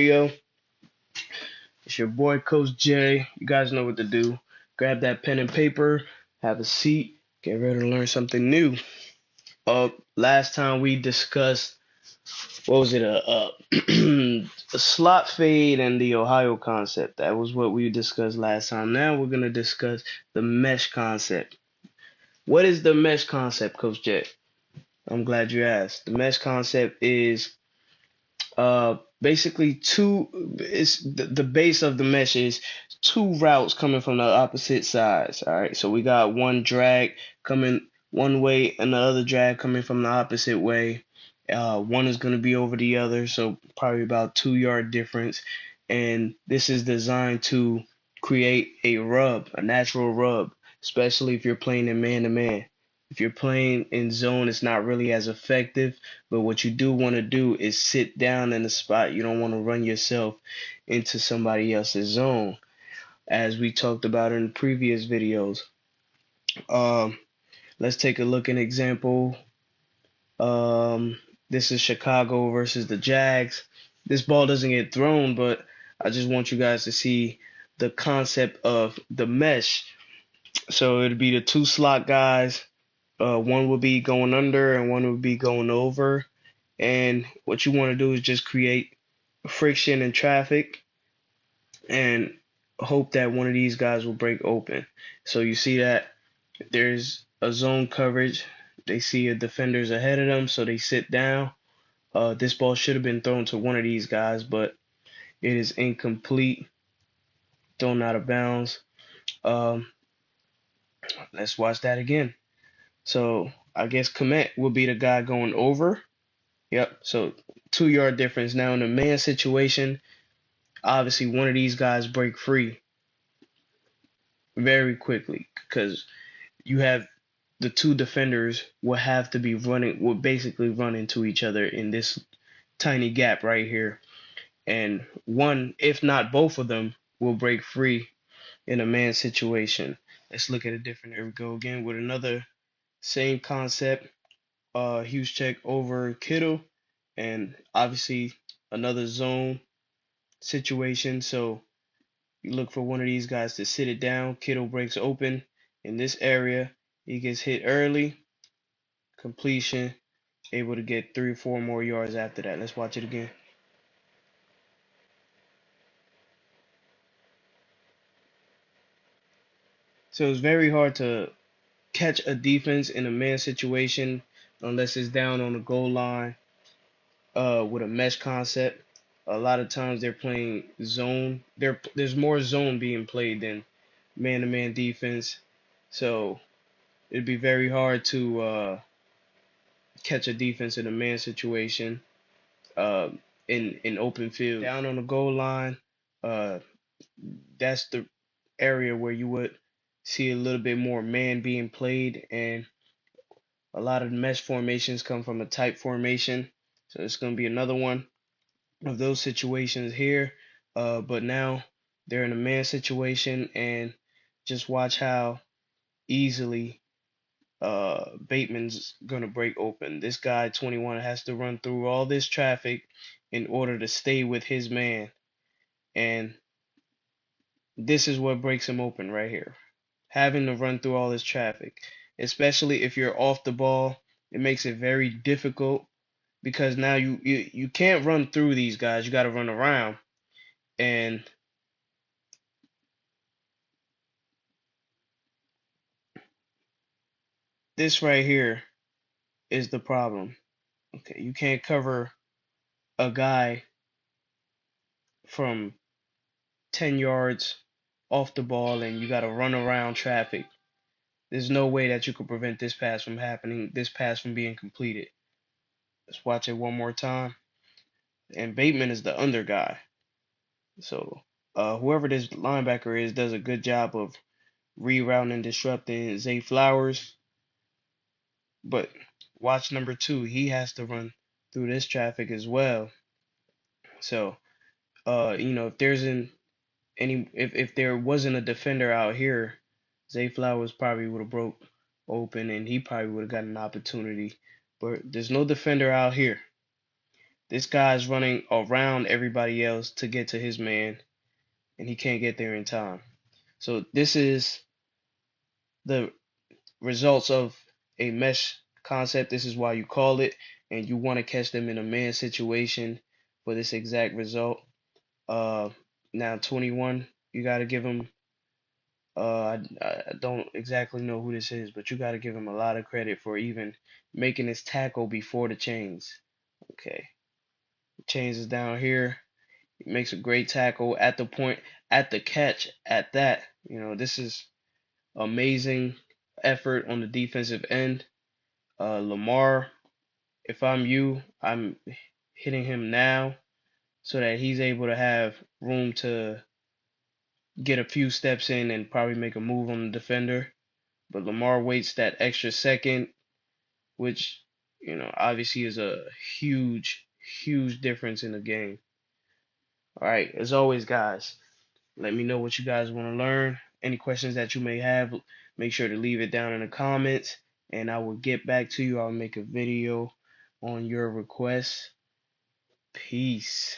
Video. It's your boy Coach Jay. You guys know what to do. Grab that pen and paper, have a seat, get ready to learn something new. Last time we discussed what was it? A slot fade and the Ohio concept. That was what we discussed last time. Now we're gonna discuss the mesh concept. What is the mesh concept, Coach Jay? I'm glad you asked. The mesh concept is basically the base of the mesh is two routes coming from the opposite sides. All right, so we got one drag coming one way and the other drag coming from the opposite way. One is going to be over the other, so probably about 2 yard difference. And this is designed to create a rub, a natural rub, especially if you're playing in man to man. If you're playing in zone, it's not really as effective, but what you do want to do is sit down in the spot. You don't want to run yourself into somebody else's zone, as we talked about in previous videos. Um, let's take a look at an example. Um, this is Chicago versus the Jags. This ball doesn't get thrown, but I just want you guys to see the concept of the mesh. So it'd be the two slot guys. One would be going under and one would be going over. And what you want to do is just create friction and traffic and hope that one of these guys will break open. So you see that there's a zone coverage. They see a defender's ahead of them, so they sit down. This ball should have been thrown to one of these guys, but it is incomplete, thrown out of bounds. Um, let's watch that again. So I guess Komet will be the guy going over. Yep. So 2 yard difference. Now in a man situation, obviously one of these guys break free very quickly because you have the two defenders will have to be running, will basically run into each other in this tiny gap right here. And one, if not both of them, will break free in a man situation. Let's look at a different. Here we go again with another same concept. Huge check over Kittle, and obviously another zone situation. So you look for one of these guys to sit it down. Kittle breaks open in this area. He gets hit early. Completion. Able to get 3 or 4 more yards after that. Let's watch it again. So it's very hard to catch a defense in a man situation unless it's down on the goal line with a mesh concept. A lot of times they're playing zone. There's more zone being played than man-to-man defense. So it'd be very hard to catch a defense in a man situation uh, in open field. Down on the goal line, uh, that's the area where you would see a little bit more man being played, and a lot of mesh formations come from a tight formation. So it's going to be another one of those situations here. But now they're in a man situation, and just watch how easily Bateman's gonna break open. This guy 21 has to run through all this traffic in order to stay with his man, and this is what breaks him open right here. Having to run through all this traffic, especially if you're off the ball, it makes it very difficult because now you can't run through these guys. You got to run around, and this right here is the problem. Okay, you can't cover a guy from 10 yards off the ball and you got to run around traffic. There's no way that you could prevent this pass from happening, this pass from being completed. Let's watch it one more time. And Bateman is the under guy. So whoever this linebacker is does a good job of rerouting and disrupting Zay Flowers. But watch number two. He has to run through this traffic as well. So if there's if there wasn't a defender out here, Zay Flowers probably would have broke open and he probably would have got an opportunity. But there's no defender out here. This guy's running around everybody else to get to his man, and he can't get there in time. So this is the results of a mesh concept. This is why you call it, and you want to catch them in a man situation for this exact result. Uh, Now 21, you got to give him. I don't exactly know who this is, but you got to give him a lot of credit for even making his tackle before the chains. Okay, chains is down here. He makes a great tackle at the point, at the catch, at that. This is amazing effort on the defensive end. Lamar, if I'm you, I'm hitting him now so that he's able to have room to get a few steps in and probably make a move on the defender. But Lamar waits that extra second, which, obviously is a huge, huge difference in the game. All right, as always, guys, let me know what you guys want to learn. Any questions that you may have, make sure to leave it down in the comments, and I will get back to you. I'll make a video on your requests. Peace.